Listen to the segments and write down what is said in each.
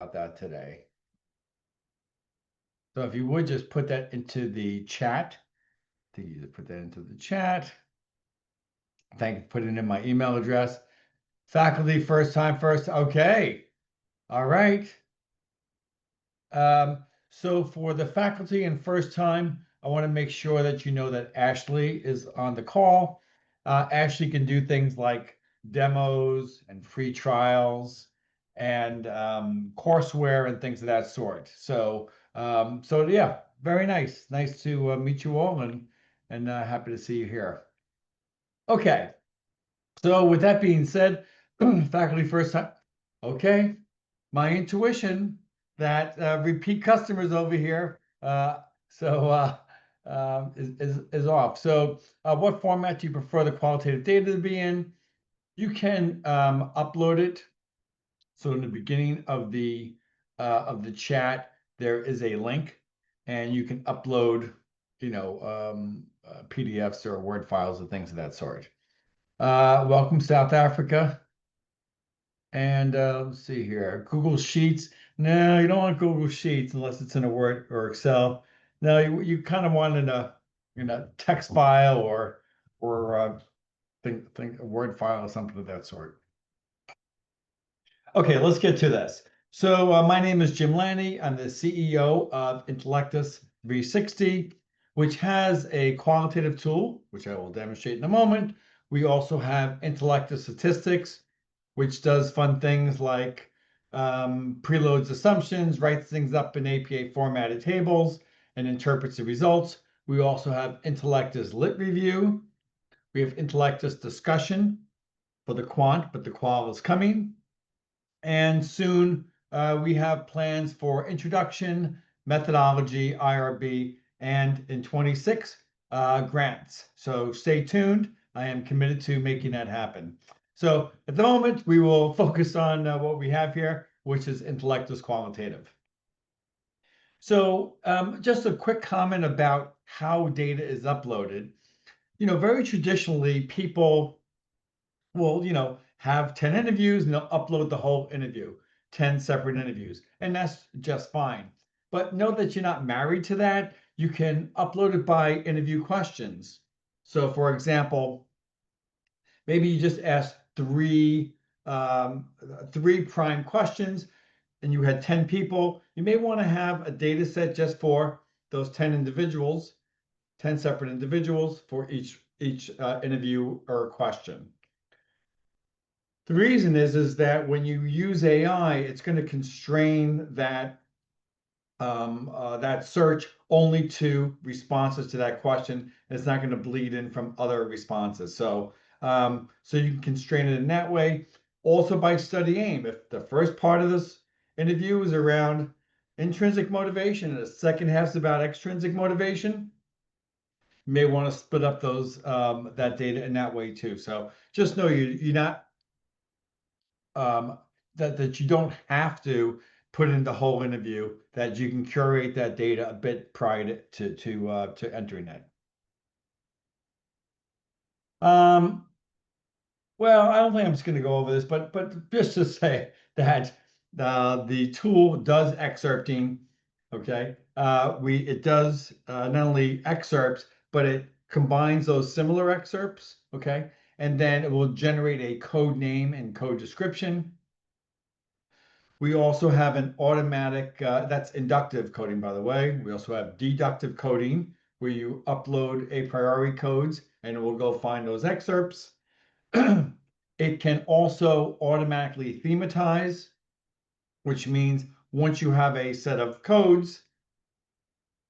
about that today. So if you would just put that into the chat. I think you just put that into the chat. Thank you for putting in my email address. Faculty, first time, first. Okay. All right. So for the faculty and first time, I want to make sure that you know that Ashley is on the call. Ashley can do things like demos and free trials and courseware and things of that sort. So, so yeah, very nice. Nice to meet you all, and happy to see you here. Okay. So with that being said, faculty first time. Okay, my intuition that repeat customers over here. Is off. So what format do you prefer the qualitative data to be in? You can upload it. So in the beginning of the chat, there is a link, and you can upload, PDFs or Word files and things of that sort. Welcome, South Africa. And let's see here, Google Sheets. No, you don't want Google Sheets unless it's in a Word or Excel. No, you kind of want in a text file or think a Word file or something of that sort. Okay, let's get to this. So my name is Jim Lanny. I'm the CEO of Intellectus 360, which has a qualitative tool, which I will demonstrate in a moment. We also have Intellectus Statistics, which does fun things like preloads assumptions, writes things up in APA formatted tables, and interprets the results. We also have Intellectus Lit Review. We have Intellectus Discussion for the quant, but the qual is coming. And soon we have plans for introduction, methodology, IRB, and in 26 grants. So stay tuned. I am committed to making that happen. So at the moment, we will focus on what we have here, which is Intellectus Qualitative. So just a quick comment about how data is uploaded. Very traditionally, people will, have 10 interviews and they'll upload the whole interview, 10 separate interviews, and that's just fine. But know that you're not married to that. You can upload it by interview questions. So for example, maybe you just asked three prime questions and you had 10 people. You may want to have a data set just for those 10 individuals, 10 separate individuals for each interview or question. The reason is that when you use AI, it's going to constrain that that search only to responses to that question. It's not going to bleed in from other responses. So so you can constrain it in that way. Also by study aim. If the first part of this interview is around intrinsic motivation and the second half is about extrinsic motivation, you may want to split up those that data in that way too. So just know you're not that you don't have to put in the whole interview, that you can curate that data a bit prior to entering it. Well, I don't think I'm just going to go over this, but just to say that the tool does excerpting. Okay, it does not only excerpts, but it combines those similar excerpts. Okay, and then it will generate a code name and code description. We also have an automatic, that's inductive coding, by the way. We also have deductive coding, where you upload a priori codes and it will go find those excerpts. It can also automatically thematize, which means once you have a set of codes,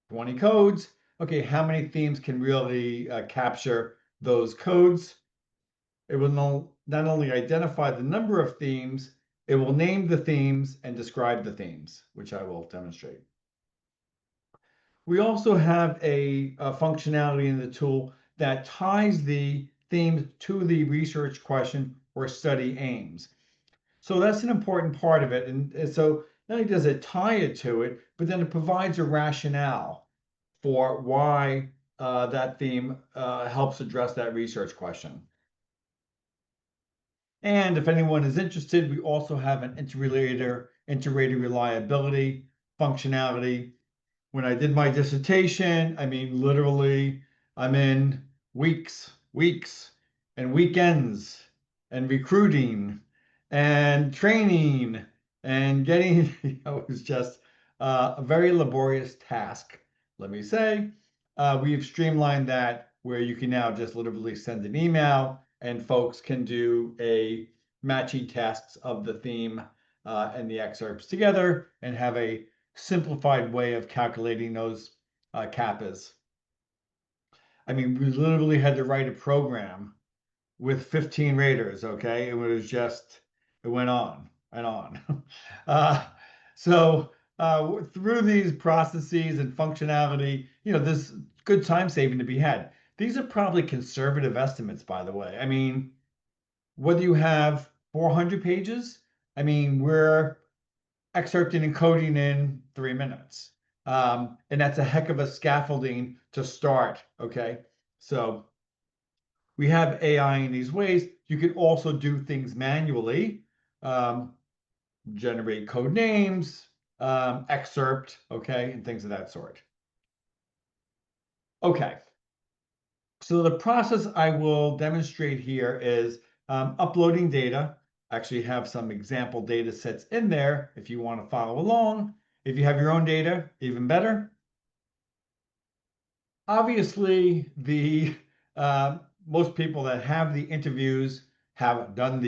20 codes, okay, how many themes can really capture those codes? It will not only identify the number of themes, it will name the themes and describe the themes, which I will demonstrate. We also have a functionality in the tool that ties the themes to the research question or study aims. So that's an important part of it. And so not only does it tie it to it, but then it provides a rationale for why that theme helps address that research question. And if anyone is interested, we also have an interrelator integrated reliability, functionality. When I did my dissertation, I mean, literally, I'm in weeks, and weekends, and recruiting, and training, and getting, it was just a very laborious task, let me say. We've streamlined that where you can now just literally send an email and folks can do a matching tasks of the theme and the excerpts together and have a simplified way of calculating those kappas. I mean, we literally had to write a program with 15 raters, okay? It was just, it went on and on. uh, so through these processes and functionality, there's good time saving to be had. These are probably conservative estimates, by the way. I mean, whether you have 400 pages, I mean, we're excerpting and coding in 3 minutes. And that's a heck of a scaffolding to start, okay? So we have AI in these ways. You can also do things manually, um, generate code names, excerpt, okay, and things of that sort. Okay, so the process I will demonstrate here is uploading data. Actually have some example data sets in there if you want to follow along. If you have your own data, even better. Obviously, the most people that have the interviews have done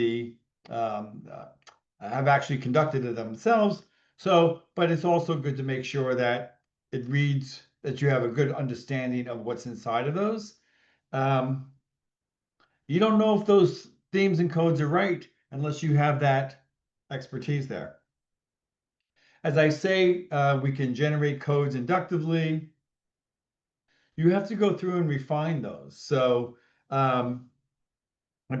have actually conducted it themselves. So, but it's also good to make sure that it reads that you have a good understanding of what's inside of those. Um, you don't know if those themes and codes are right unless you have that expertise there. As I say, we can generate codes inductively. You have to go through and refine those. So, in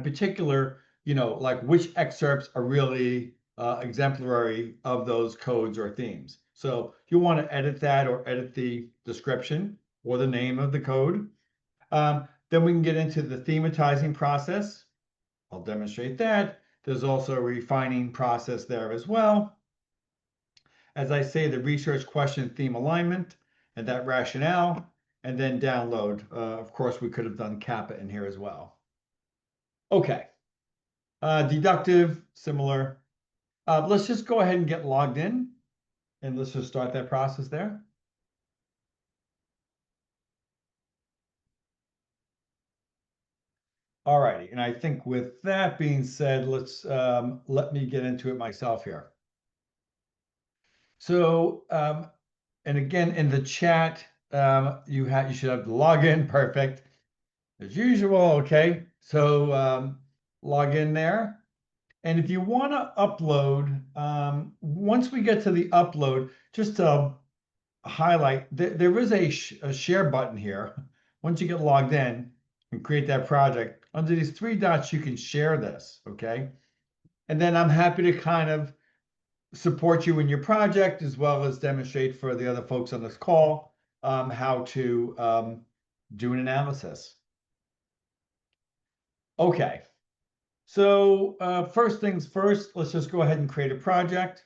particular, like which excerpts are really exemplary of those codes or themes. So you want to edit that or edit the description or the name of the code. Then we can get into the thematizing process. I'll demonstrate that. There's also a refining process there as well. As I say, the research question theme alignment and that rationale, and then download. Of course, we could have done kappa in here as well. Okay, deductive, similar. Let's just go ahead and get logged in, and let's just start that process there. All righty, and I think with that being said, let me get into it myself here. So, and again, in the chat, you should have the login, perfect, as usual. Okay, so log in there. And if you want to upload, once we get to the upload, just to highlight, there is a share button here. Once you get logged in and create that project, under these three dots, you can share this, okay? And then I'm happy to kind of support you in your project as well as demonstrate for the other folks on this call how to do an analysis. Okay, so first things first, let's just go ahead and create a project.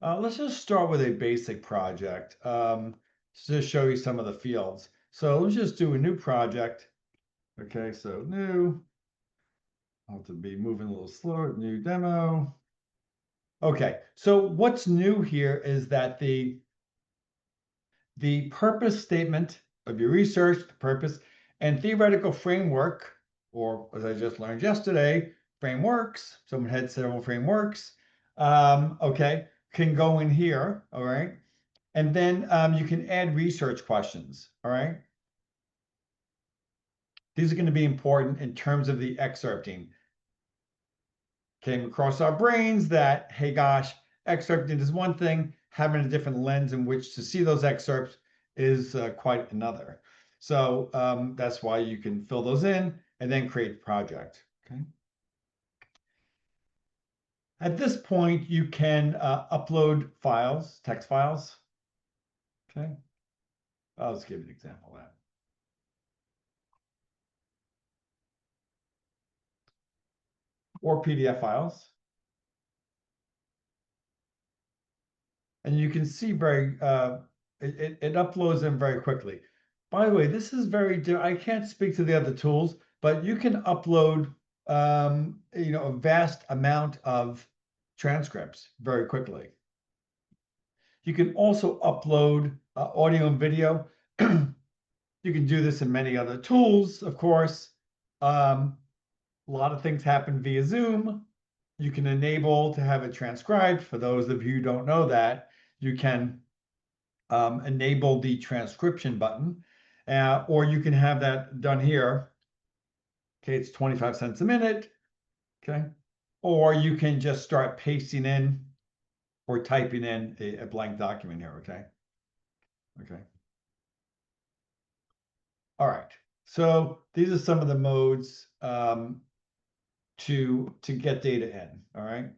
Let's just start with a basic project to show you some of the fields. So let's just do a new project. Okay, so new. I'll have to be moving a little slower. New demo. Okay, so what's new here is that the purpose statement of your research, the purpose, and theoretical framework, or as I just learned yesterday, frameworks. Someone had several frameworks. Okay, can go in here. All right. And then you can add research questions, all right? These are going to be important in terms of the excerpting. Came across our brains that, hey gosh, excerpting is one thing, having a different lens in which to see those excerpts is quite another. So that's why you can fill those in and then create a project, okay? At this point, you can upload files, text files, okay? I'll just give you an example of that. Or PDF files. and you can see it uploads them very quickly. By the way, this is I can't speak to the other tools, but you can upload a vast amount of transcripts very quickly. You can also upload audio and video. You can do this in many other tools, of course. A lot of things happen via Zoom. You can enable to have it transcribed. For those of you who don't know that, you can enable the transcription button, or you can have that done here. Okay, it's 25 cents a minute. Okay, or you can just start pasting in or typing in a blank document here. Okay. Okay. All right. So these are some of the modes to get data in. All right.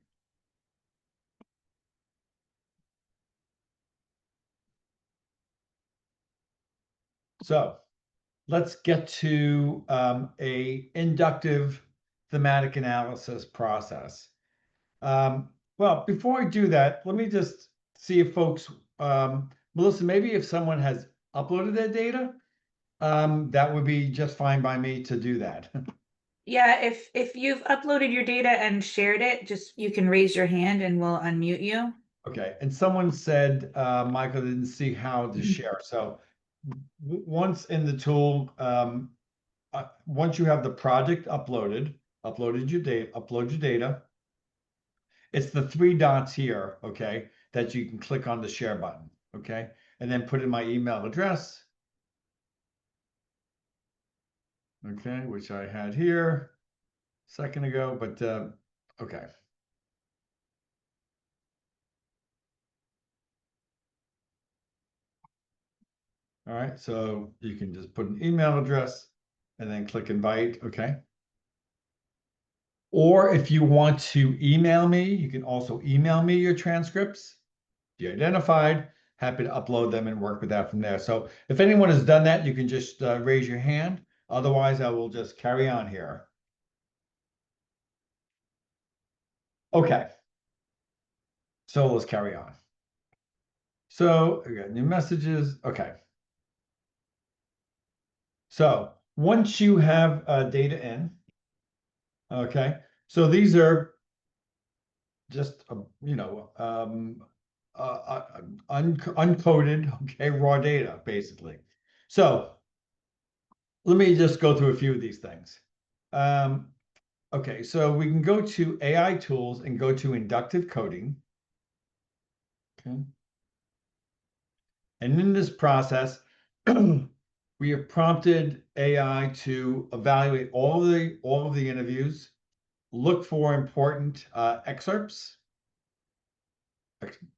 So let's get to a inductive thematic analysis process. Well, before I do that, let me just see if folks, Melissa, maybe if someone has uploaded their data, that would be just fine by me to do that. Yeah, if you've uploaded your data and shared it, just you can raise your hand and we'll unmute you. Okay, and someone said, Michael didn't see how to share. So once in the tool, once you have the project uploaded your data, upload your data. It's the three dots here, okay, that you can click on the share button, okay, and then put in my email address, okay, which I had here a second ago, but okay. All right, so you can just put an email address and then click invite, okay. Or if you want to email me, you can also email me your transcripts. De-identified, happy to upload them and work with that from there. So if anyone has done that, you can just raise your hand. Otherwise, I will just carry on here. Okay. So let's carry on. So we got new messages. Okay. So once you have data in, okay. So these are just uncoded, okay, raw data basically. So let me just go through a few of these things. Okay, so we can go to AI tools and go to inductive coding. Okay. And in this process, we have prompted AI to evaluate all of the interviews, look for important excerpts,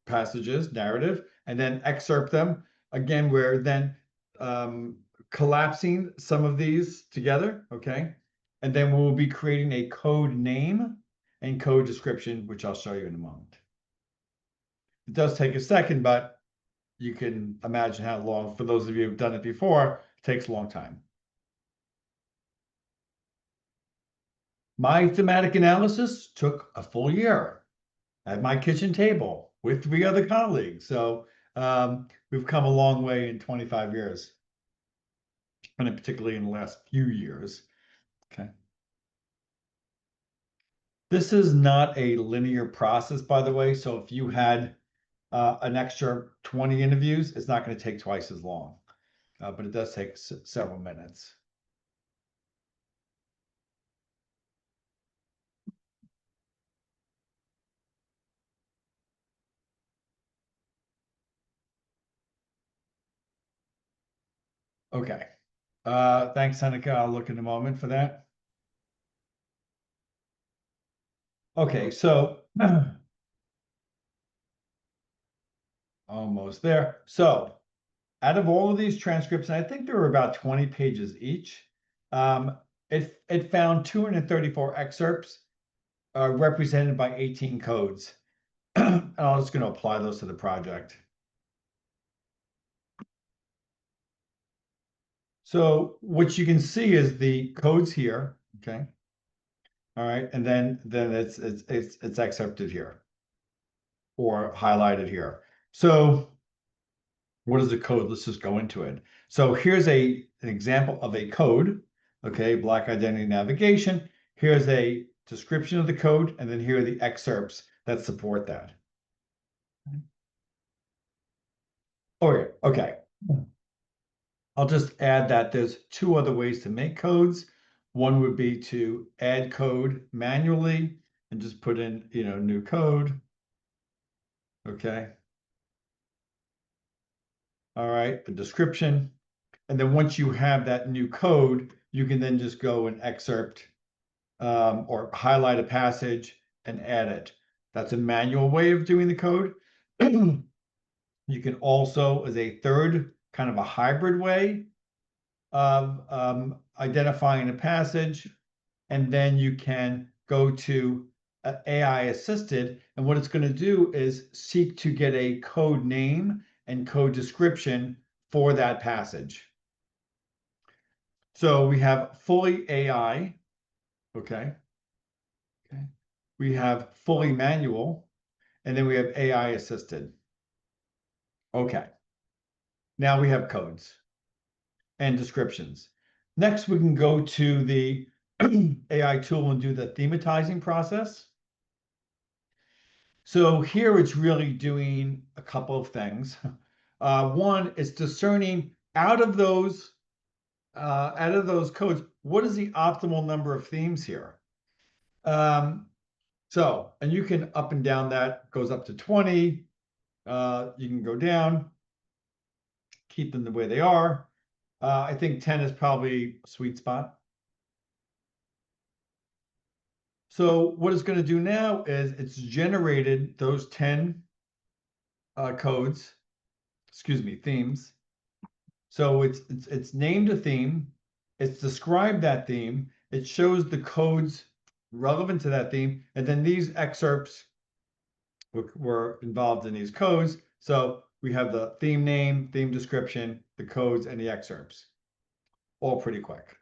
passages, narrative, and then excerpt them. Again, we're then collapsing some of these together, okay? And then we'll be creating a code name and code description, which I'll show you in a moment. It does take a second, but you can imagine how long, for those of you who've done it before, it takes a long time. My thematic analysis took a full year at my kitchen table with 3 other colleagues. So we've come a long way in 25 years, and particularly in the last few years. Okay. This is not a linear process, by the way. So if you had an extra 20 interviews, it's not going to take twice as long, but it does take several minutes. Okay. Thanks, Seneca. I'll look in a moment for that. Okay, so almost there. So out of all of these transcripts, and I think there were about 20 pages each, it found 234 excerpts represented by 18 codes. And I'm just going to apply those to the project. So what you can see is the codes here, okay? All right, and then it's excerpted here or highlighted here. So what is the code? Let's just go into it. So here's an example of a code. Okay, Black Identity Navigation. Here's a description of the code, and then here are the excerpts that support that. Oh, yeah. Okay. I'll just add that there's two other ways to make codes. One would be to add code manually and just put in, new code. Okay. All right, a description. And then once you have that new code, you can then just go and excerpt or highlight a passage and add it. That's a manual way of doing the code. You can also, as a third kind of a hybrid way of identifying a passage, and then you can go to AI assisted. And what it's going to do is seek to get a code name and code description for that passage. So we have fully AI, okay? Okay. We have fully manual, and then we have AI assisted. Okay. Now we have codes and descriptions. Next, we can go to the AI tool and do the thematizing process. So here it's really doing a couple of things. One is discerning out of those codes, what is the optimal number of themes here? And you can up and down that, goes up to 20. You can go down, keep them the way they are. I think 10 is probably a sweet spot. So what it's going to do now is it's generated those 10 themes. So it's named a theme, it's described that theme, it shows the codes relevant to that theme, and then these excerpts were involved in these codes. So we have the theme name, theme description, the codes, and the excerpts, all pretty quick.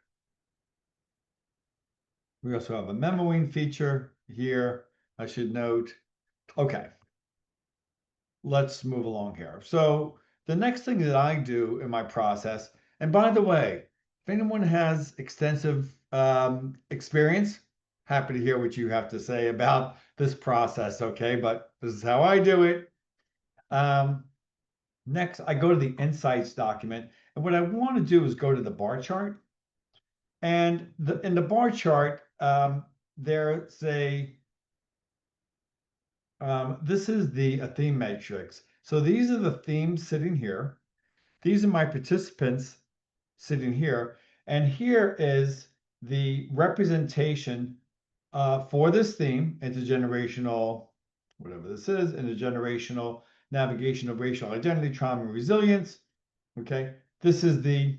We also have a memoing feature here, I should note. Okay, let's move along here. So the next thing that I do in my process, and by the way, if anyone has extensive experience, happy to hear what you have to say about this process, okay? But this is how I do it. Next, I go to the insights document, and what I want to do is go to the bar chart. And in the bar chart, there's this is the theme matrix. So these are the themes sitting here. These are my participants sitting here. And here is the representation for this theme, intergenerational, whatever this is, intergenerational navigation of racial identity, trauma, and resilience. Okay, this is the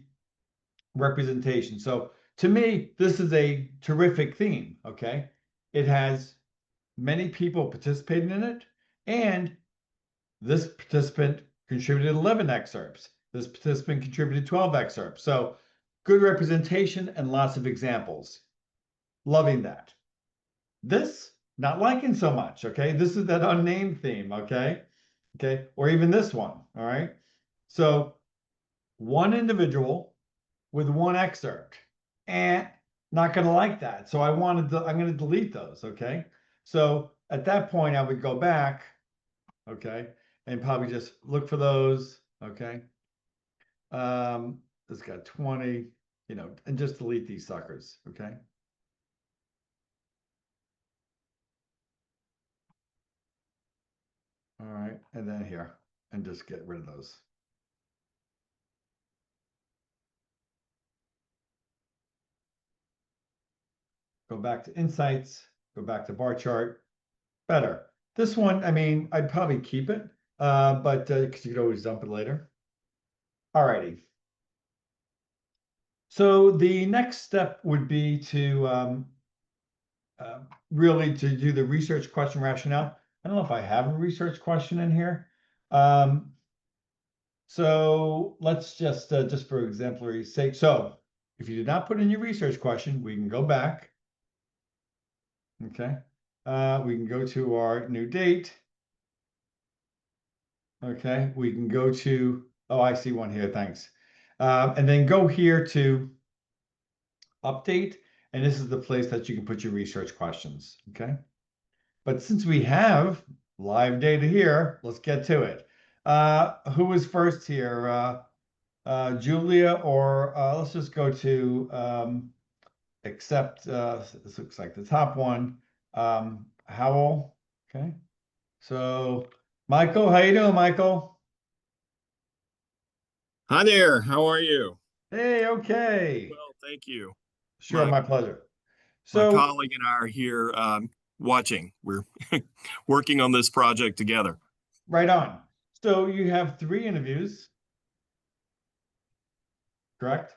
representation. So to me, this is a terrific theme. Okay, it has many people participating in it, and this participant contributed 11 excerpts. This participant contributed 12 excerpts. So good representation and lots of examples. Loving that. This, not liking so much, okay? This is that unnamed theme, okay? Okay, or even this one, all right? So one individual with one excerpt, and not gonna like that. So I'm gonna delete those, okay? So at that point, I would go back, okay, and probably just look for those, okay? It's got 20, and just delete these suckers, okay? All right, and then here, and just get rid of those. Go back to insights, go back to bar chart, better. This one, I mean, I'd probably keep it, but because you could always dump it later. All righty. So the next step would be to really to do the research question rationale. I don't know if I have a research question in here. So let's just for exemplary sake. So if you did not put in your research question, we can go back. Okay. We can go to our new date. Okay, we can go to, oh, I see one here, thanks. And then go here to update, and this is the place that you can put your research questions, okay? But since we have live data here, let's get to it. Who is first here? Julia, or let's just go to accept, this looks like the top one, Howell, okay? So, Michael, how you doing, Michael? Hi there. How are you? Hey, okay. Well, thank you. Sure, My my pleasure. my So, colleague and I are here watching. We're working on this project together. right on. So you have three interviews, correct?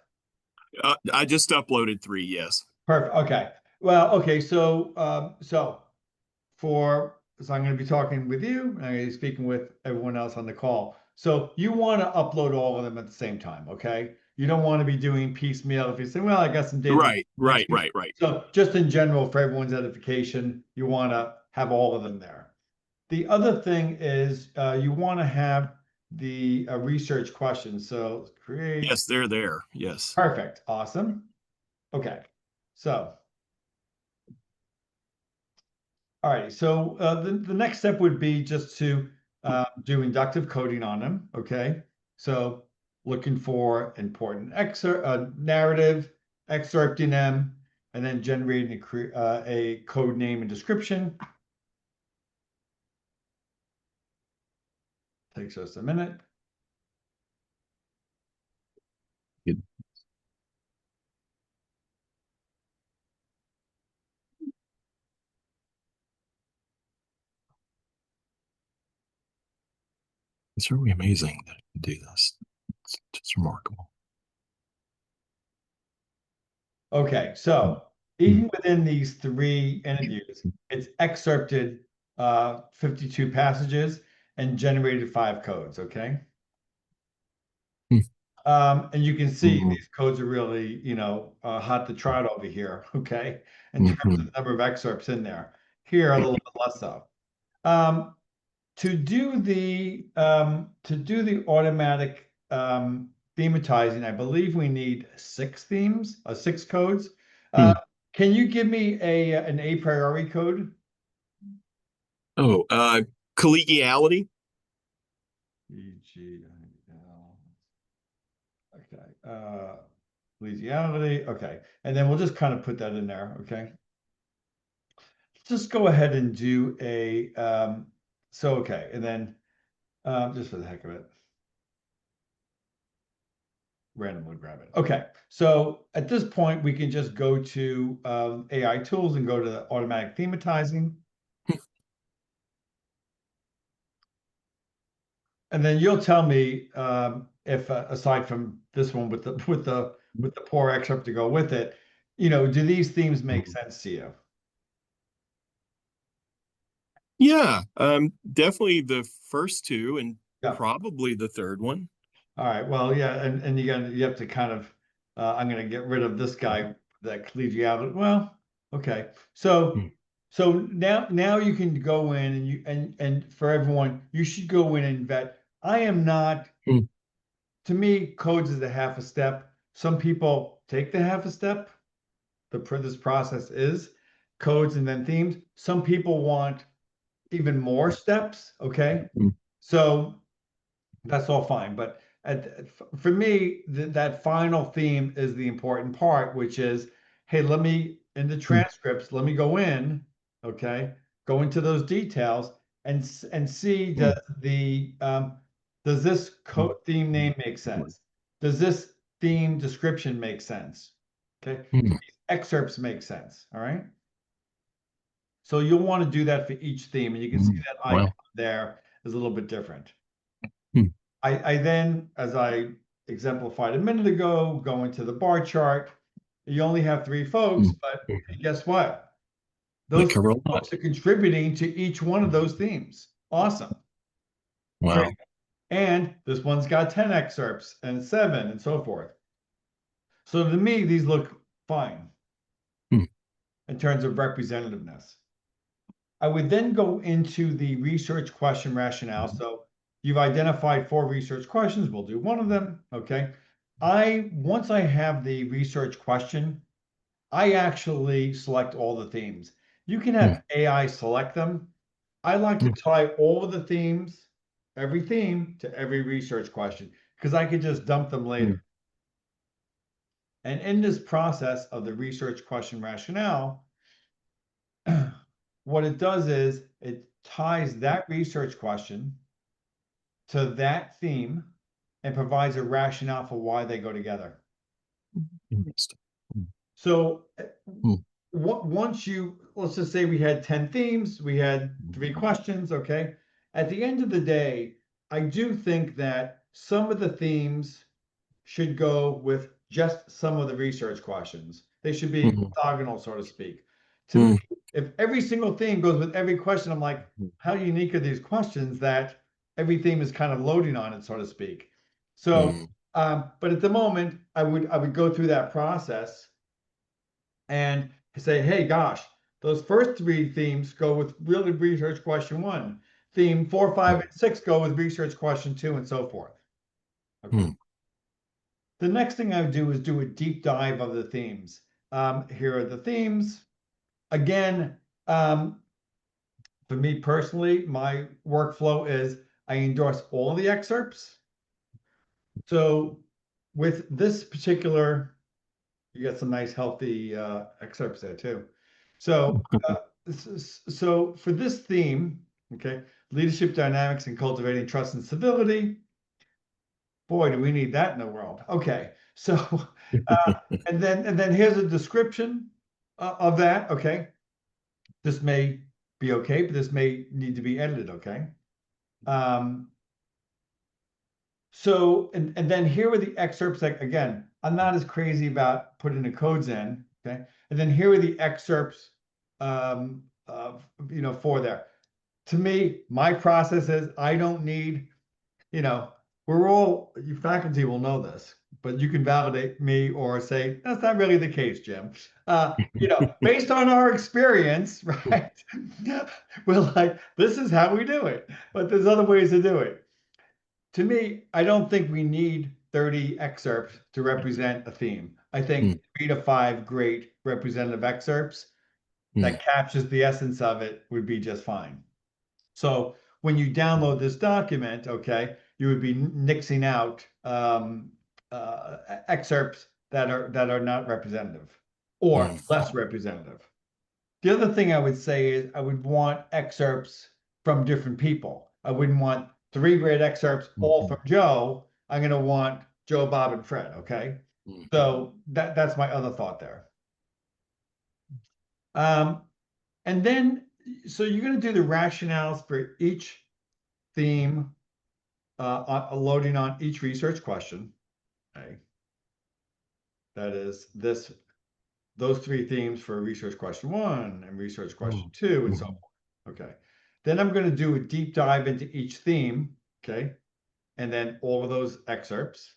I just uploaded three. Yes. Perfect. Okay. Well, okay. So I'm going to be talking with you, and I'm going to be speaking with everyone else on the call. So you want to upload all of them at the same time, okay? You don't want to be doing piecemeal. If you say, well, I got some data Right. next Right. week. Right. Right. So just in general, for everyone's edification, you want to have all of them there. The other thing is you want to have the research questions. So create, Yes, they're there. Yes. perfect, awesome. Okay, so all right, so the next step would be just to do inductive coding on them. Okay, so looking for important narrative, excerpting them, and then generating a code name and description. Takes us a minute. Good. It's really amazing that you can do this. It's just remarkable. Okay, so Mm, even within these three interviews, it's excerpted 52 passages and generated 5 codes. Okay. mm, And you can see mm, these codes are really, hot to trot over here, okay, in mm, terms of mm, the number of excerpts in there. Here, a little bit less so. Um, to do the automatic thematizing, I believe we need 6 themes, 6 codes. Uh, mm. can you give me an a priori code? Oh, collegiality. EGIL. Okay. Collegiality. Okay. And then we'll just kind of put that in there. Okay. Let's just go ahead and do okay. And then just for the heck of it, randomly grab it. Okay. So at this point, we can just go to AI tools and go to the automatic thematizing. And then you'll tell me if aside from this one with the poor excerpt to go with it, do these themes make sense to you? Yeah, definitely the first two and Yeah. probably the third one. All right. Well, yeah, and you have to kind of I'm gonna get rid of this guy, that collegiality. Well, okay. So Mm, now you can go in and for everyone, you should go in and vet. I am not, mm, to me, codes is a half a step. Some people take the half a step. This process is codes and then themes. Some people want even more steps. Okay. mm, So that's all fine. But for me, that final theme is the important part, which is, hey, in the mm, transcripts, let me go in, okay, go into those details and see mm, does this mm, code theme name make sense? Does this theme description make sense? Okay, mm, excerpts make sense. All right. So you'll want to do that for each theme, and you can see mm. that icon Wow. there is a little bit different. Mm, I then, as I exemplified a minute ago, go into the bar chart. You only have 3 folks, mm, but mm. guess what? They Those cover a lot. folks are contributing to each one of those themes. Awesome. Great. Wow. And this one's got 10 excerpts and 7 and so forth. So to me, these look fine Mm, in terms of representativeness. I would then go into the research question rationale. So You've identified 4 research questions. We'll do one of them. Okay. Once I have the research question, I actually select all the themes. You can have AI select them. I like to tie all of the themes, every theme, to every research question because I could just dump them later. And in this process of the research question rationale, what it does is it ties that research question to that theme and provides a rationale for why they go together. Interesting. So Hmm. once let's just say we had 10 themes, we had 3 questions, okay? At the end of the day, I do think that some of the themes should go with just some of the research questions. They should be orthogonal, so to speak. To me, if every single theme goes with every question, I'm like, how unique are these questions that every theme is kind of loading on it, so to speak. So, but at the moment, I would go through that process and say, hey, gosh, those first 3 themes go with really research question 1. Theme 4, 5, and 6 go with research question 2, and so forth. Okay. The next thing I would do is do a deep dive of the themes. Here are the themes. Again, for me personally, my workflow is I endorse all the excerpts. So with this particular, you get some nice healthy excerpts there too. So, so for this theme, okay, leadership dynamics and cultivating trust and civility. Boy, do we need that in the world. Okay, so and then here's a description of that. Okay, this may be okay, but this may need to be edited. Okay. So and then here are the excerpts. Like again, I'm not as crazy about putting the codes in. Okay, and then here are the excerpts. For there. To me, my process is I don't need. You faculty will know this, but you can validate me or say, that's not really the case, Jim. Based on our experience, right? We're like, this is how we do it, but there's other ways to do it. To me, I don't think we need 30 excerpts to represent a theme. I think 3 to 5 great representative excerpts that captures the essence of it would be just fine. So when you download this document, okay, you would be nixing out excerpts that are not representative or less representative. The other thing I would say is I would want excerpts from different people. I wouldn't want 3 great excerpts all from Joe. I'm going to want Joe, Bob, and Fred. Okay, so that's my other thought there. And then, so you're going to do the rationales for each theme, loading on each research question. Okay. That is those 3 themes for research question 1 and research question 2 and so forth. Okay. Then I'm going to do a deep dive into each theme. Okay. And then all of those excerpts.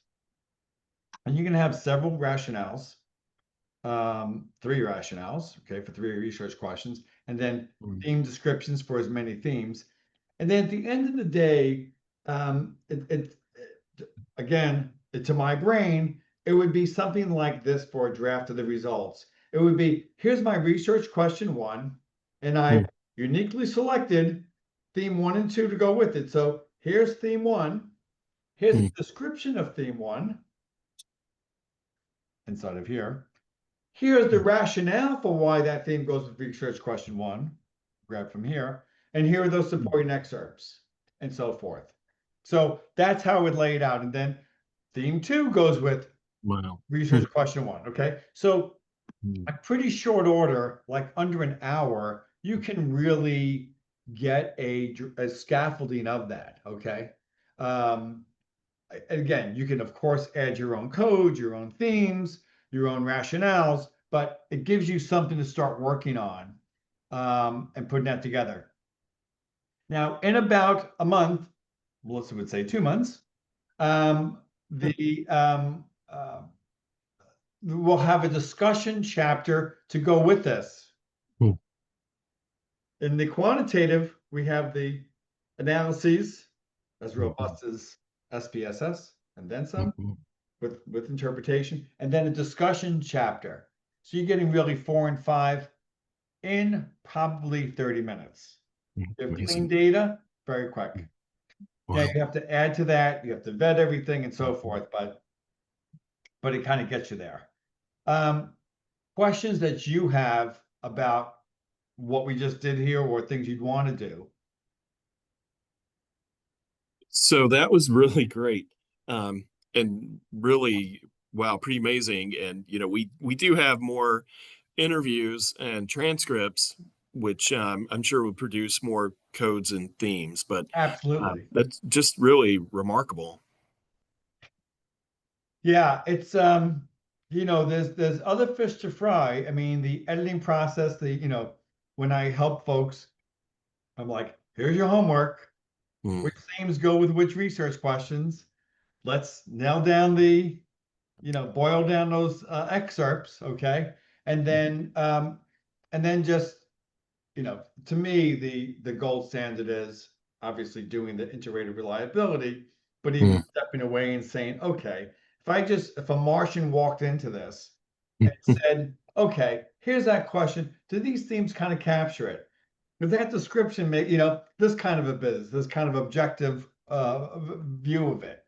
And you're going to have several rationales. 3 rationales, okay, for 3 research questions, and then theme descriptions for as many themes. And then at the end of the day, again, to my brain, it would be something like this for a draft of the results. It would be, here's my research question 1, and I uniquely selected theme 1 and 2 to go with it. So here's theme 1. Here's the description of theme 1 inside of here. Here's the rationale for why that theme goes with research question 1, grab from here, and here are those supporting excerpts, and so forth. So that's how I would lay it out. And then theme 2 goes with research question 1. Okay. So a pretty short order, like under an hour, you can really get a scaffolding of that. Okay. Again, you can, of course, add your own code, your own themes, your own rationales, but it gives you something to start working on and putting that together. Now, in about a month, Melissa would say 2 months, we'll have a discussion chapter to go with this. In the quantitative, we have the analyses, as robust as SPSS, and then some Mhm. with interpretation, and then a discussion chapter. So you're getting really 4 and 5 in probably 30 minutes. You have clean Amazing. data, very quick. Yeah, Wow. you have to add to that, you have to vet everything and so forth, but it kind of gets you there. Questions that you have about what we just did here or things you'd want to do? So that was really great. And really, wow, pretty amazing. And we do have more interviews and transcripts, which I'm sure would produce more codes and themes, but Absolutely. that's just really remarkable. Yeah, it's there's other fish to fry. I mean, the editing process, when I help folks, I'm like, here's your homework. Mm, Which themes go with which research questions? Let's nail down boil down those excerpts, okay? And then just to me, the gold standard is obviously doing the integrated reliability, but even mm, stepping away and saying, okay, if a Martian walked into this and said, okay, here's that question, do these themes kind of capture it? Because that description this kind of a business, this kind of objective view of it.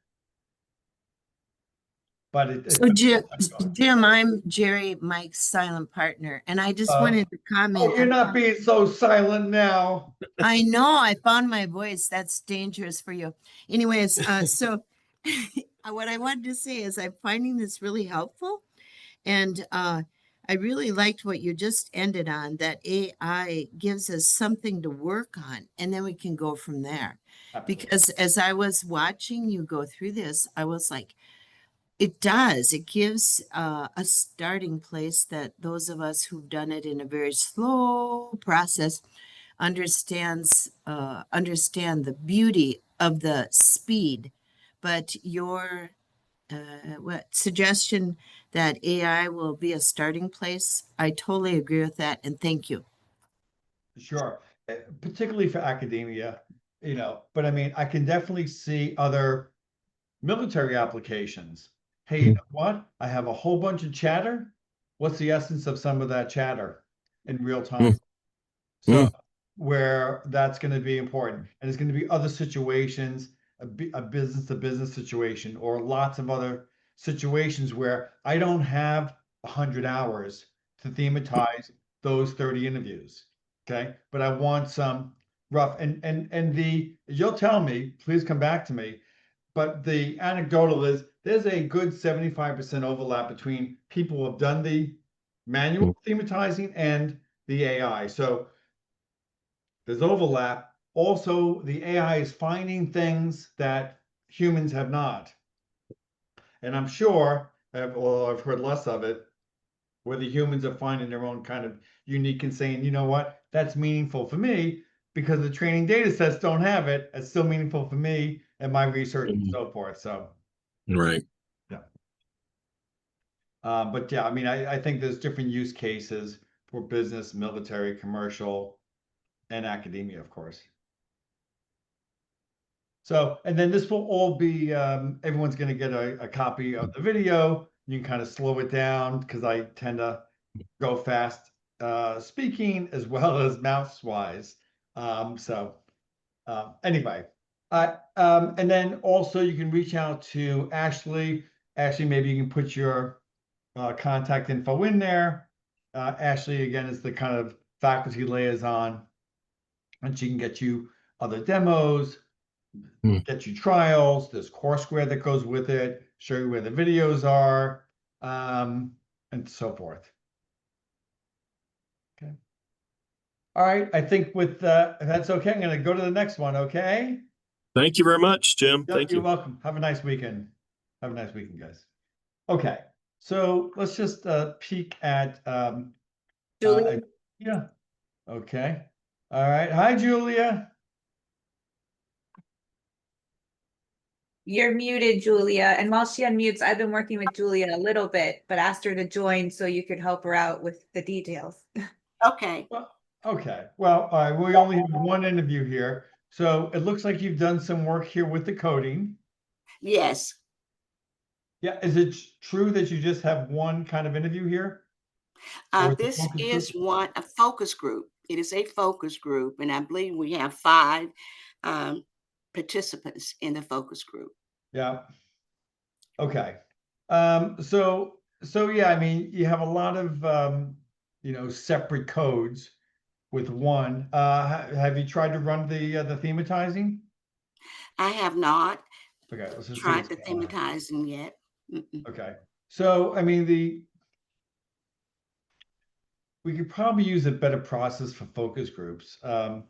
But So Jim, I'm Jerry, Mike's silent partner, and I just wanted to comment. oh, you're not being so silent now. I know I found my voice. That's dangerous for you. Anyways, so what I wanted to say is I'm finding this really helpful, and I really liked what you just ended on, that AI gives us something to work on, and then we can go from there. Absolutely. Because as I was watching you go through this, I was like, it does. It gives a starting place that those of us who've done it in a very slow process understand the beauty of the speed. But your what suggestion that AI will be a starting place, I totally agree with that, and thank you. Sure. Particularly for academia, but I mean, I can definitely see other military applications. Hey, you know what? I have a whole bunch of chatter. What's the essence of some of that chatter in real time? mm, So where that's going to be important, and it's going to be other situations, a business to business situation, or lots of other situations where I don't have 100 hours to thematize those 30 interviews. Okay, but I want some rough you'll tell me, please come back to me. But the anecdotal is there's a good 75% overlap between people who have done the mm, manual thematizing and the AI. So there's overlap. Also, the AI is finding things that humans have not. And I'm sure, although I've heard less of it, where the humans are finding their own kind of unique and saying, you know what, that's meaningful for me because the training data sets don't have it. It's still meaningful for me and my research and mm. so forth. So, Right. yeah. But yeah, I mean, I think there's different use cases for business, military, commercial, and academia, of course. So, and then this will all be, everyone's going to get a copy of the video. You can kind of slow it down because I tend to go fast speaking as well as mouse wise. Anyway, and then also you can reach out to Ashley. Ashley, maybe you can put your contact info in there. Ashley, again, is the kind of faculty liaison, and she can get you other demos, Mm. get you trials. There's courseware that goes with it, show you where the videos are, and so forth. Okay. All right. I think if that's okay, I'm going to go to the next one. Okay. Thank you very much, Jim. Yep, Thank you're you. welcome. Have a nice weekend. Have a nice weekend, guys. Okay. So let's just peek at Julie, yeah. Okay. All right. Hi, Julia. you're muted, Julia. And while she unmutes, I've been working with Julia a little bit, but asked her to join so you could help her out with the details. Okay. Well, okay. Well, all right. We only have one interview here. So it looks like you've done some work here with the coding. Yes, Yeah, is it true that you just have one kind of interview here? Or it's a this focus is group? a focus group. It is a focus group, and I believe we have 5 um, participants in the focus group. Yeah. Okay. So yeah, I mean, you have a lot of separate codes with one. Have you tried to run the thematizing? I have not Okay, let's just see tried what's the going on. thematizing yet. Mm-mm. Okay. So I mean we could probably use a better process for focus groups. So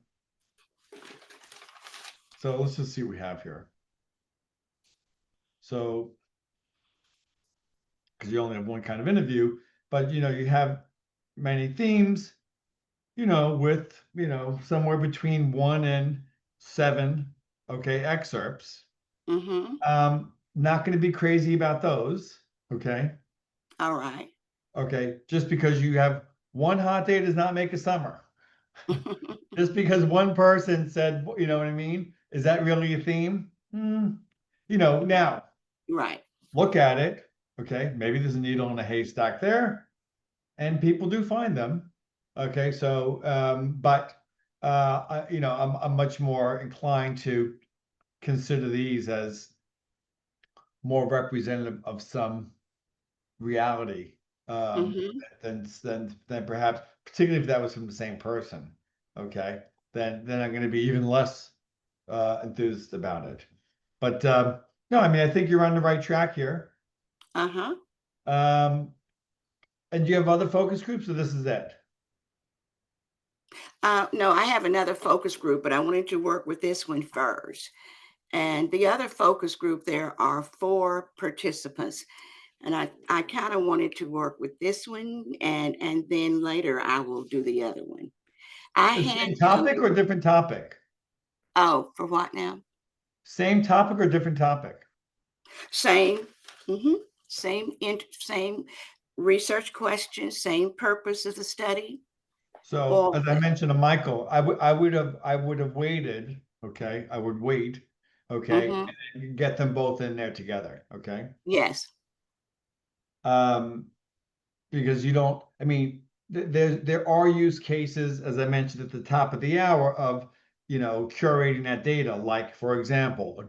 let's just see what we have here. So because you only have one kind of interview, but you have many themes, with, somewhere between 1 and 7, okay, excerpts. Mhm. Not going to be crazy about those, okay? All right. Okay, just because you have one hot day does not make a summer. Just because one person said, you know what I mean? Is that really a theme? Now Right. look at it, okay? Maybe there's a needle in a haystack there, and people do find them. Okay, so but I'm much more inclined to consider these as more representative of some reality Mhm. than perhaps, particularly if that was from the same person. Okay, then I'm going to be even less enthused about it. But no, I mean, I think you're on the right track here. Uh-huh. And do you have other focus groups, or this is it? No, I have another focus group, but I wanted to work with this one first. And the other focus group, there are 4 participants. And I kind of wanted to work with this one, and then later I will do the other one. I The hand same topic or coded. different topic? Oh, for what now? Same topic or different topic? Same. Mhm. Same research questions, same purpose of the study, So all as of I it. mentioned to Michael, I would have waited. Okay, I would wait. Okay, Mhm. and then get them both in there together. Okay, Yes. um, because you don't. I mean, there are use cases, as I mentioned at the top of the hour, of curating that data. Like, for example, a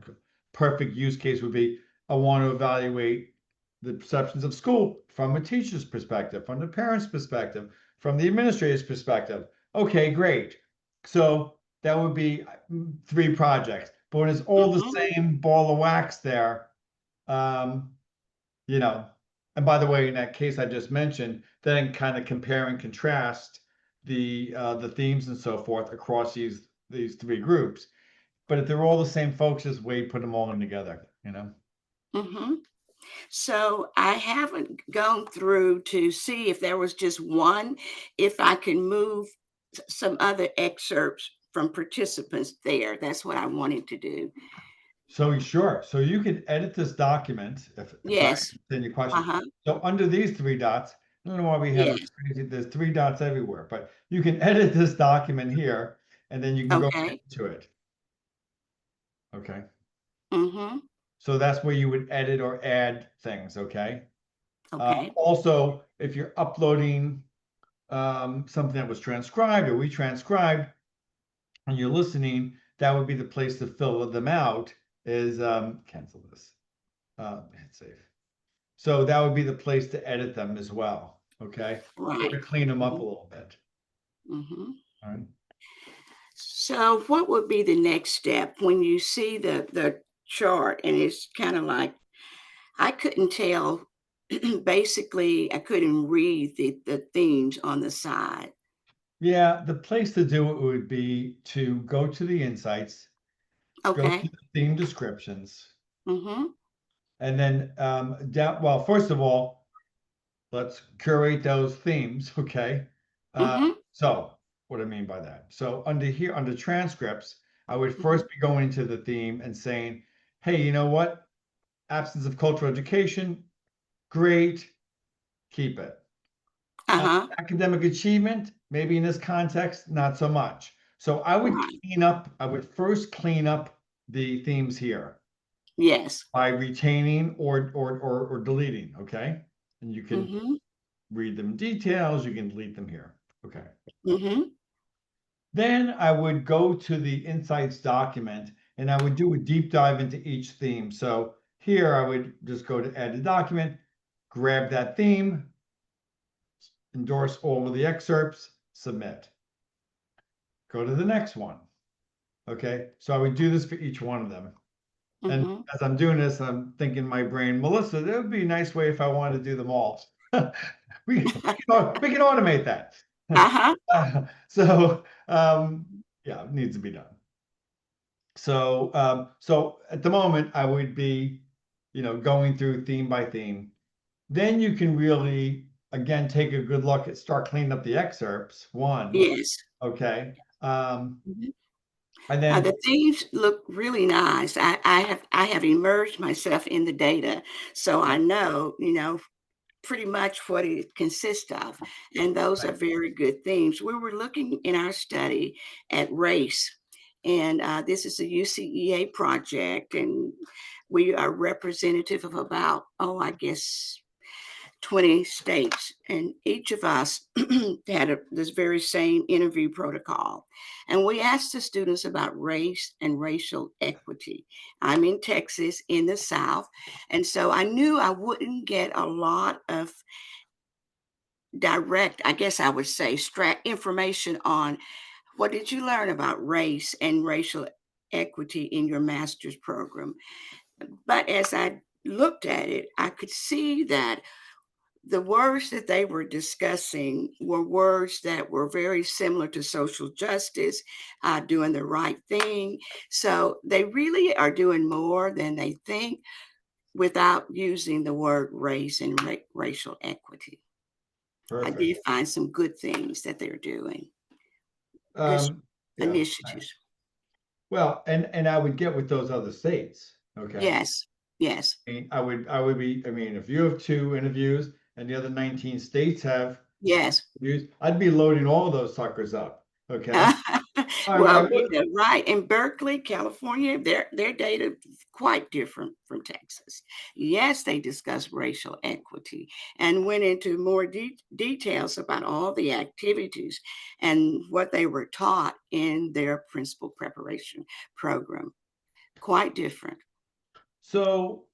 perfect use case would be, I want to evaluate the perceptions of school from a teacher's perspective, from the parent's perspective, from the administrator's perspective. Okay, great. So that would be 3 projects. But when it's all the Mhm. same ball of wax there, um, you know, and by the way, in that case I just mentioned, then kind of compare and contrast the themes and so forth across these 3 groups. But if they're all the same folks, just wait, put them all in together. Mhm. So I haven't gone through to see if there was just one, if I can move some other excerpts from participants there. That's what I wanted to do. So sure. So you can edit this document if sorry, Yes. in your question. Uh-huh. So under these 3 dots, I don't know why we have this Yes. crazy, there's 3 dots everywhere, but you can edit this document here and then you can go Okay. into it. Okay. Mm-hmm. So that's where you would edit or add things. Okay. Okay. Also, if you're uploading something that was transcribed or retranscribed and you're listening, that would be the place to fill them out is cancel this. Hit save. So that would be the place to edit them as well. Okay. Or to Right. clean them up a Mm-hmm. little bit. Mm-hmm. All right. So what would be the next step when you see the chart and it's kind of like I couldn't tell basically I couldn't read the themes on the side. Yeah, the place to do it would be to go to the insights, go to Okay. the theme descriptions, Mm-hmm. and then well, first of all, let's curate those themes. Okay. Mm-hmm. So what I mean by that. So under here, under transcripts, I would Mm-hmm. first be going into the theme and saying, hey, you know what? Absence of cultural education, great, keep it. Uh-huh. Academic achievement, maybe in this context, not so much. So I would Right. I would first clean up the themes here Yes. by retaining or deleting, okay? And you can Mm-hmm. read them in details, you can delete them here, okay? Mm-hmm. Then I would go to the insights document and I would do a deep dive into each theme. So here I would just go to add a document, grab that theme, endorse all of the excerpts, submit. Go to the next one. Okay, so I would do this for each one of them. And Mm-hmm. as I'm doing this, I'm thinking in my brain, Melissa, that would be a nice way if I wanted to do them all. we can automate that. Uh-huh. So yeah, it needs to be done. So so at the moment I would be, going through theme by theme. Then you can really again take a good look at start cleaning up the excerpts. One, Yes. okay. Mhm. And then The themes look really nice. I have immersed myself in the data, so I know, pretty much what it consists of. And those are very good themes. We were looking in our study at race, and this is a UCEA project, and we are representative of about, I guess, 20 states, and each of us had this very same interview protocol. And we asked the students about race and racial equity. I'm in Texas, in the South, and so I knew I wouldn't get a lot of direct, I guess I would say, information on what did you learn about race and racial equity in your master's program. But as I looked at it, I could see that the words that they were discussing were words that were very similar to social justice, doing the right thing. So they really are doing more than they think without using the word race and racial equity. I perfect. did find some good things that they're doing, good Yeah. initiatives. Well, and I would get with those other states. Okay. Yes, yes, I mean, if you have 2 interviews and the other 19 states have yes. interviews, I'd be loading all of those suckers up. Okay. I Well, would. right. In Berkeley, California, their data is quite different from Texas. Yes, they discussed racial equity and went into more details about all the activities and what they were taught in their principal preparation program. Quite different. So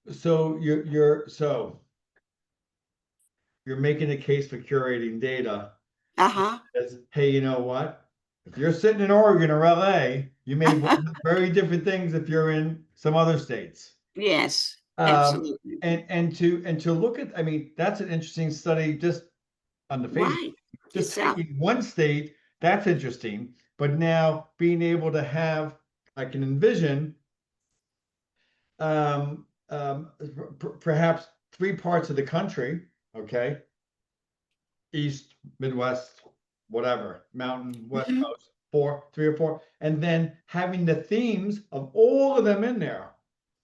you're making a case for curating data Uh-huh. as, hey, you know what? If you're sitting in Oregon or LA, you may want very different things if you're in some other states. Yes, Um, absolutely. and to look at, I mean, that's an interesting study just on the face, Right. just Itself. taking one state, that's interesting. But now being able to have, I can envision perhaps 3 parts of the country, okay, East, Midwest, whatever, Mountain, West Mhm. Coast, 3 or 4, and then having the themes of all of them in there.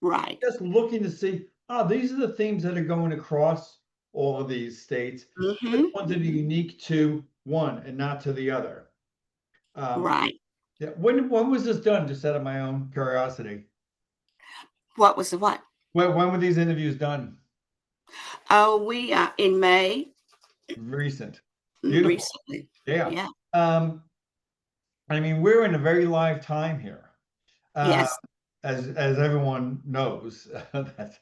Right. Just looking to see, oh, these are the themes that are going across all of these states. Which Hmm. ones are unique to one and not to the other? Right. Yeah. When was this done? Just out of my own curiosity. What was the what? When were these interviews done? Oh, we in May Recent. Beautiful. recently. Yeah. Yeah. Um, I mean, we're in a very live time here. Uh, Yes. as everyone knows, that's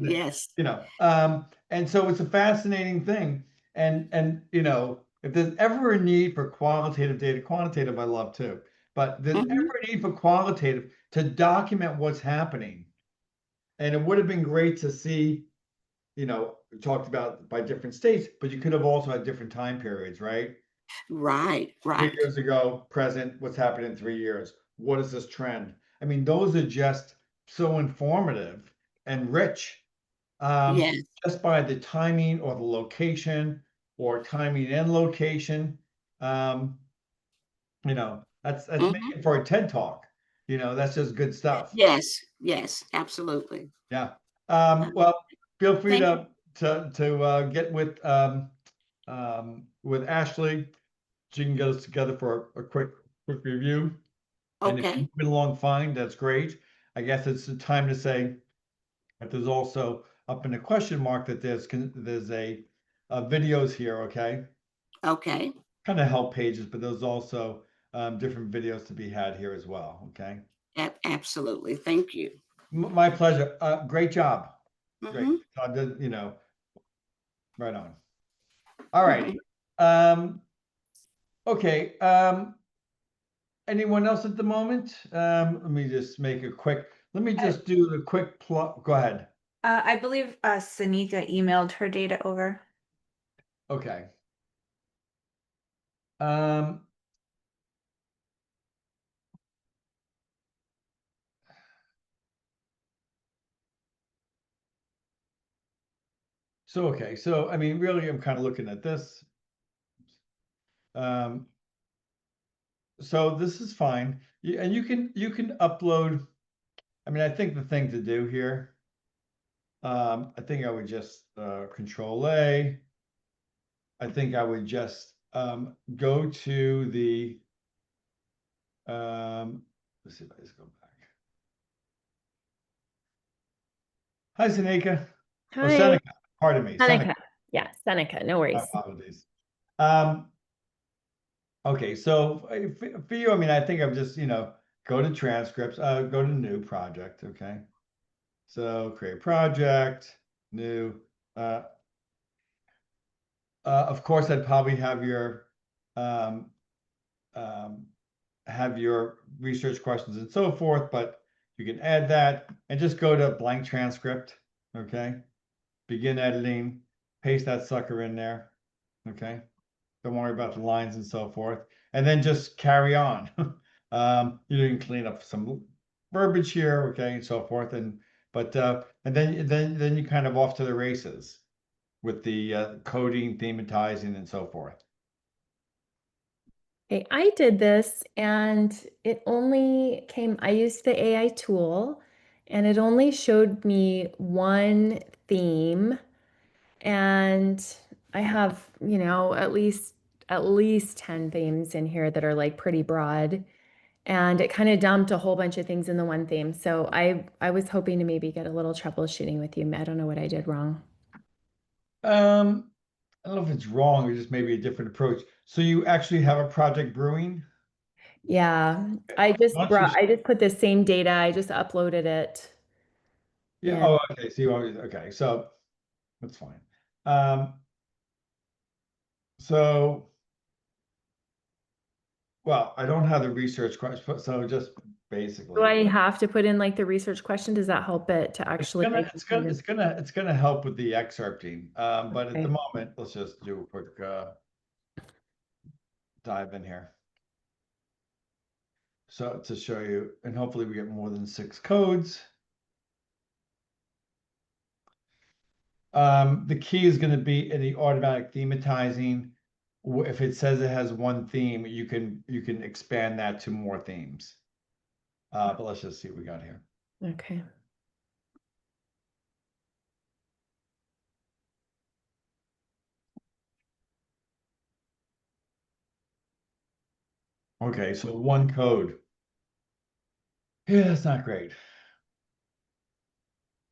Yes. and so it's a fascinating thing. And if there's ever a need for qualitative data, quantitative I love too, but there's Hmm. ever a need for qualitative to document what's happening. And it would have been great to see, we talked about by different states, but you could have also had different time periods, right? Right. 3 Right. years ago, present, what's happened in 3 years? What is this trend? I mean, those are just so informative and rich, um, Yes. just by the timing or the location or timing and location. Um, that's Hmm. making for a TED talk. That's just good stuff. Yes. Yes. Absolutely. Yeah. Uh, Well, feel free Thank you. to get with Ashley. She can get us together for a quick quick review. And if Okay, you're moving along fine, that's great. I guess it's the time to say that there's also up in the question mark that there's a videos here, okay? okay, Kind of help pages, but there's also different videos to be had here as well, okay? absolutely. Thank you. My pleasure. Great job. Great. Mhm. You know, right on. All right. Okay. Anyone else at the moment? Let me just make a quick, let me just do the quick plug. Go ahead. I believe Sanika emailed her data over. Okay. Um, okay. So, I mean, really, I'm kind of looking at this. So this is fine. And you can upload. I mean, I think the thing to do here, I think I would just Control A. I think I would just go to the let's see if I just go back. Hi, Seneca. Oh, Hi, Seneca. Pardon me, Seneca. Seneca. Yeah, Seneca, no My worries. apologies. Okay, so for you, I mean, I think I'm just, go to transcripts, go to new project, okay? So create project, new. Of course, I'd probably um, um, have your research questions and so forth, but you can add that and just go to blank transcript, okay? Begin editing, paste that sucker in there, okay? Don't worry about the lines and so forth, and then just carry on. You can clean up some verbiage here, okay, and so forth, and then you kind of off to the races with the coding, thematizing, and so forth. Okay, I did this and it only came, I used the AI tool and it only showed me one theme. And I have, at least 10 themes in here that are like pretty broad. And it kind of dumped a whole bunch of things in the one theme. So I was hoping to maybe get a little troubleshooting with you. I don't know what I did wrong. I don't know if it's wrong or just maybe a different approach. So you actually have a project brewing? Yeah, Why don't you I just put the same data, I just uploaded it. Yeah. And Oh, okay. So you want okay. So that's fine. Um, so well, I don't have the research question, so just do basically, I have to put in like the research question? Does that help it to actually like kind of- it's gonna help with the excerpting. But at the Okay. moment, let's just do a quick dive in here. So to show you, and hopefully we get more than 6 codes. The key is going to be in the automatic thematizing. If it says it has one theme, you can expand that to more themes. But let's just see what we got here. Okay. Okay, so one code. Yeah, that's not great.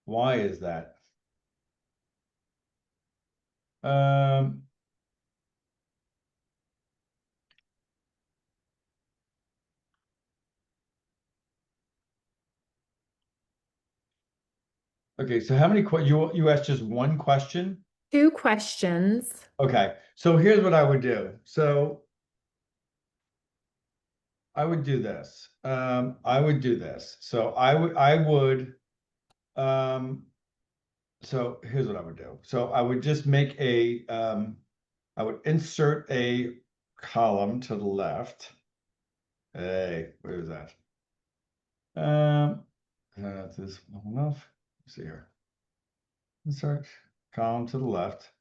Why is that? Um, okay, so how many you asked just one question? 2 questions. Okay, so here's what I would do. So I would do this. I would do this. So so here's what I would do. So I would just make I would insert a column to the left. Hey, where is that? That is long enough. Let's see here. Insert column to the left.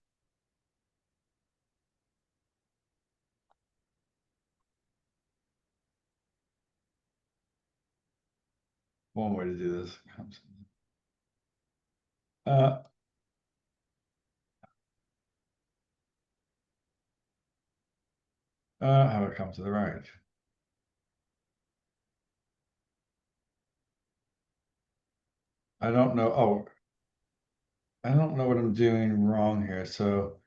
One way to do this. How it comes to the right. I don't know. Oh, I don't know what I'm doing wrong here. So,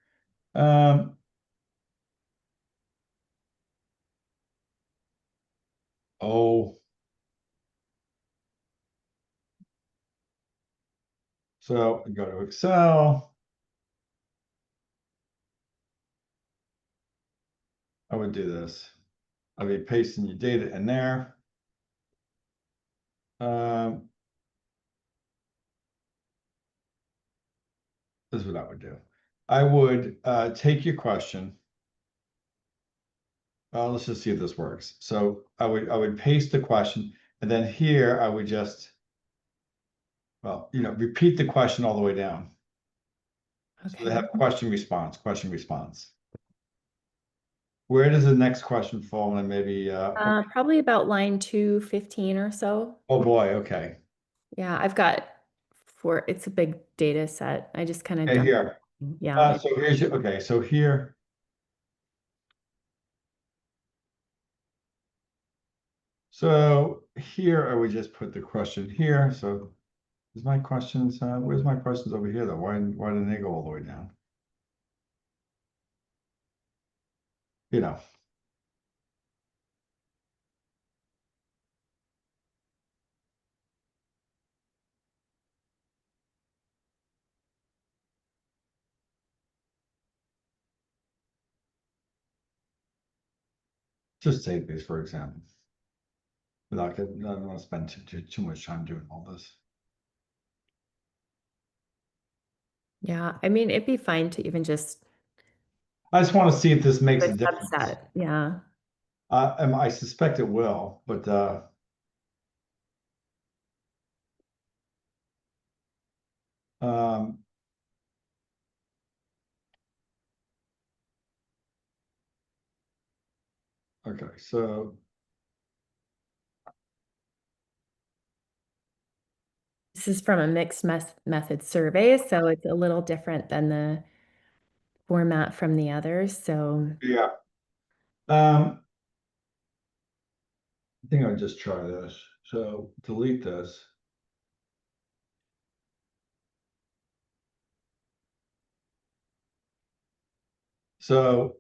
oh, so I go to Excel. I would do this. I'd be pasting your data in there. This is what I would do. I would take your question. Let's just see if this works. So I would paste the question, and then here I would just, well, repeat the question all the way down. So they Okay. have question response, question response. Where does the next question fall? And maybe Probably about line 215 or so. oh boy, okay. Yeah, I've got it's a big data set. I just kind of Okay, here. Yeah. So here's your, okay, so here. So here I would just put the question here. So is my questions, where's my questions over here though? Why didn't they go all the way down? You know. Just take these, for example. I don't want to spend too much time doing all this. Yeah, I mean, it'd be fine to even just I just want to see if this do makes a a difference. subset. Yeah. I suspect it will, but um, okay, so This is from a mixed method survey, so it's a little different than the format from the others. So yeah. I think I'll just try this. So delete this. So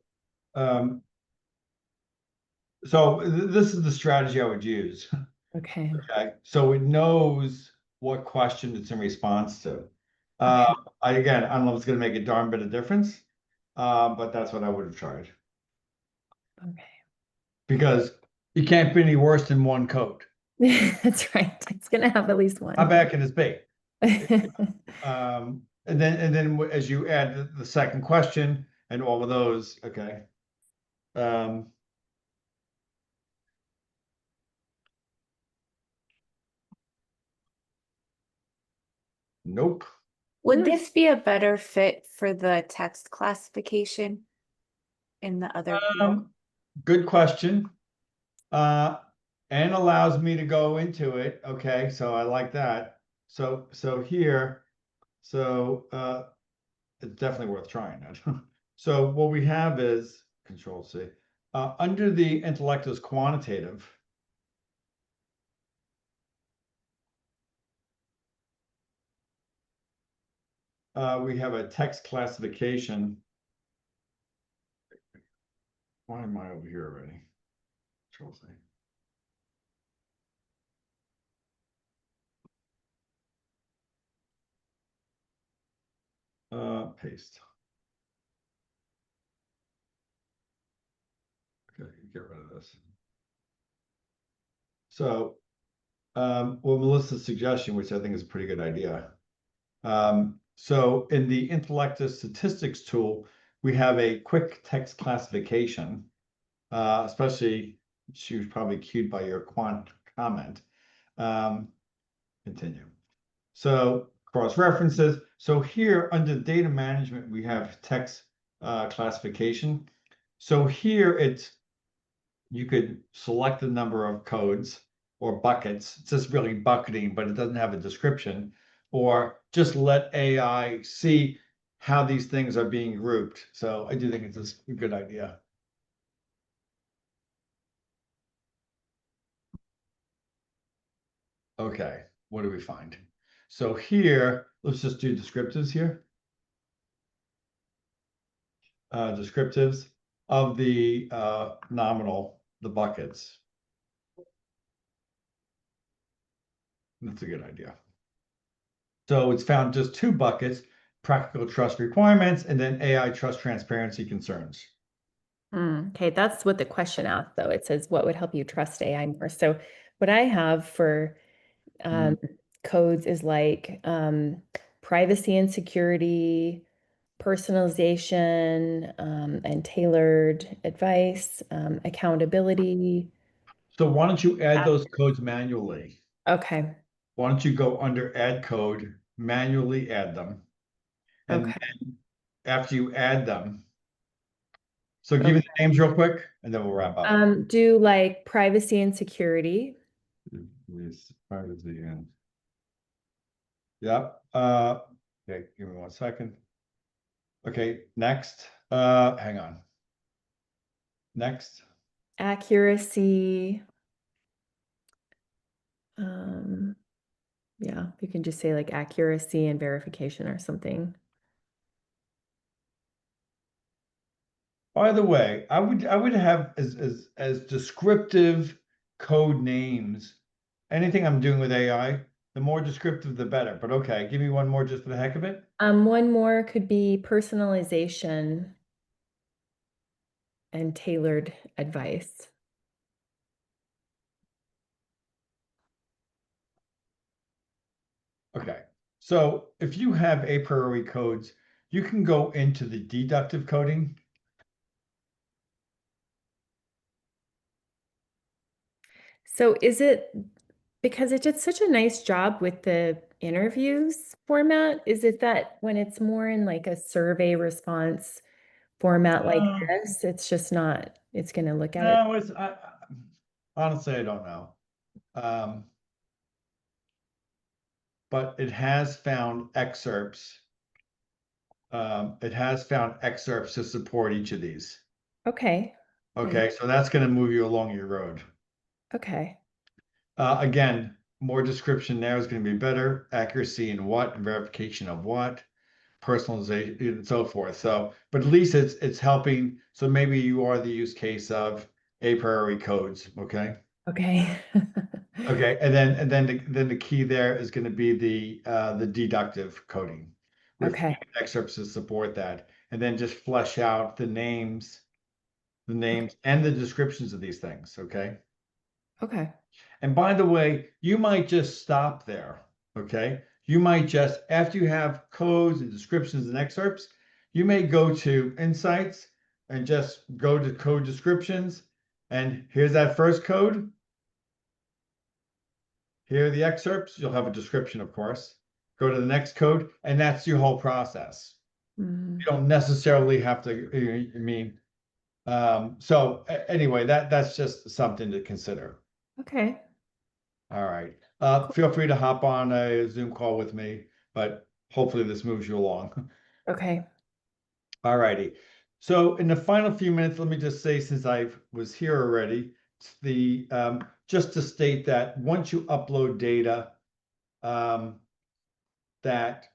this is the strategy I would use. okay. Okay, so it knows what question it's in response to. Okay. I don't know if it's going to make a darn bit of difference, but that's what I would have tried Okay. because you can't be any worse than one code. That's right. It's gonna have at least one. How bad can this be? And then as you add the second question and all of those, okay. Nope. Would this be a better fit for the text classification in the other tool? Good question. And allows me to go into it. Okay, so I like that. So here, it's definitely worth trying it. So what we have is Control C. Under the Intellectus Quantitative, we have a text classification. Why am I over here already? Control C. Paste. Okay, get rid of this. So, well, Melissa's suggestion, which I think is a pretty good idea. So in the Intellectus statistics tool, we have a quick text classification, especially she was probably cued by your quant comment. Continue. So cross references. So here under data management, we have text classification. So here you could select the number of codes or buckets. It's just really bucketing, but it doesn't have a description. Or just let AI see how these things are being grouped. So I do think it's a good idea. Okay, what do we find? So here, let's just do descriptives here. Descriptives of the nominal, the buckets. That's a good idea. So it's found just 2 buckets, practical trust requirements, and then AI trust transparency concerns. Okay, that's what the question asked, though. It says, what would help you trust AI more? So what I have for codes is like privacy and security, personalization, and tailored advice, accountability. So why don't you add those codes manually? Okay. Why don't you go under add code, manually add them? And Okay. then after you add them, so give me the names real quick, and then we'll wrap up. Do like privacy and security. Yes, privacy and. Yep. Okay, give me 1 second. Okay, next. Hang on. Next. Accuracy. Yeah, you can just say like accuracy and verification or something. By the way, I would have as descriptive code names. Anything I'm doing with AI, the more descriptive, the better. But okay, give me one more just for the heck of it. One more could be personalization and tailored advice. Okay, so if you have a priori codes, you can go into the deductive coding. So is it because it did such a nice job with the interviews format? Is it that when it's more in like a survey response format like this, it's just not, it's going to look at it? No, honestly, I don't know. But it has found excerpts. It has found excerpts to support each of these. Okay. Okay, so that's going to move you along your road. Okay. Again, more description there is going to be better. Accuracy in what, and verification of what, personalization, and so forth. So, but at least it's helping. So maybe you are the use case of a priori codes. Okay. Okay. Okay, and then the key there is going to be the deductive coding with Okay. excerpts to support that, and then just flesh out the names and the descriptions of these things. Okay. Okay. And by the way, you might just stop there. Okay. You might just, after you have codes and descriptions and excerpts, you may go to insights and just go to code descriptions. And here's that first code. Here are the excerpts. You'll have a description, of course. Go to the next code, and that's your whole process. Mhm. You don't necessarily have to, so anyway, that's just something to consider. Okay. All right. Feel free to hop on a Zoom call with me, but hopefully this moves you along. Okay. All righty. So in the final few minutes, let me just say, since I was here already, just to state that once you upload data, that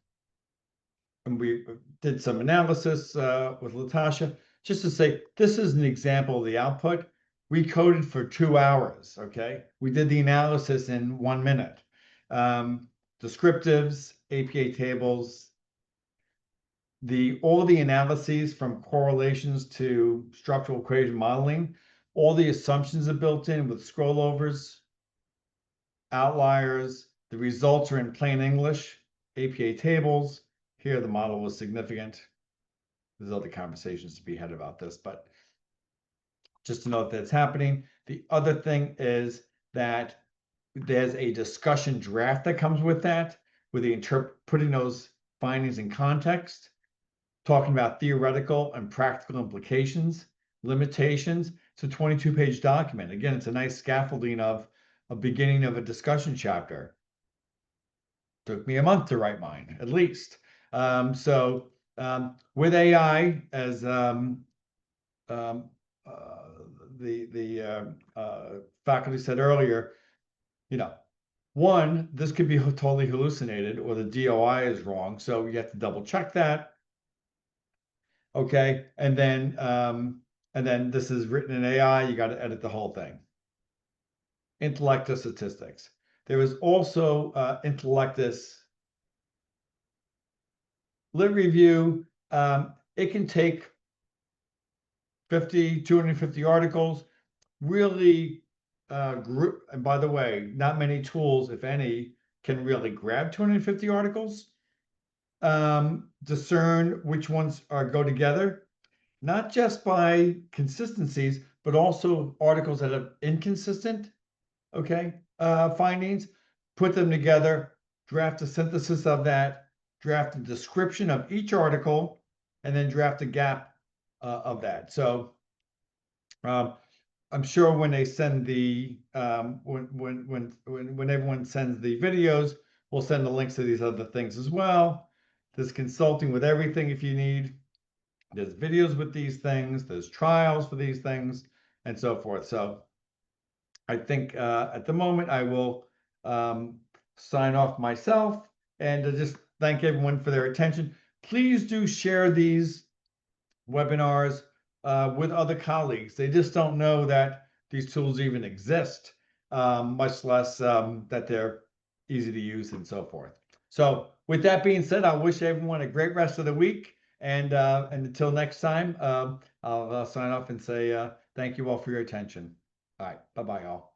and we did some analysis with Latasha, just to say this is an example of the output. We coded for 2 hours. Okay, we did the analysis in 1 minute. Descriptives, APA tables, all the analyses from correlations to structural equation modeling, all the assumptions are built in with scrollovers, outliers. The results are in plain English, APA tables. Here, the model was significant. There's other conversations to be had about this, but just to know that that's happening. The other thing is that there's a discussion draft that comes with that, with putting those findings in context, talking about theoretical and practical implications, limitations. It's a 22-page document. Again, it's a nice scaffolding of a beginning of a discussion chapter. Took me a month to write mine, at least. With AI, as um, the faculty said earlier, One, this could be totally hallucinated, or the DOI is wrong, so you have to double check that. Okay, and then this is written in AI, you got to edit the whole thing. Intellectus statistics. There is also Intellectus lit review. It can take 250 articles, really group. And by the way, not many tools, if any, can really grab 250 articles. Discern which ones go together, not just by consistencies, but also articles that have inconsistent, findings, put them together, draft a synthesis of that, draft a description of each article, and then draft a gap of that. So I'm sure when they send the when everyone sends the videos, we'll send the links to these other things as well. There's consulting with everything if you need. There's videos with these things. There's trials for these things, and so forth. So I think at the moment I will sign off myself and just thank everyone for their attention. Please do share these webinars with other colleagues. They just don't know that these tools even exist, much less that they're easy to use and so forth. So with that being said, I wish everyone a great rest of the week. And until next time, I'll sign off and say thank you all for your attention. All right. Bye-bye, all.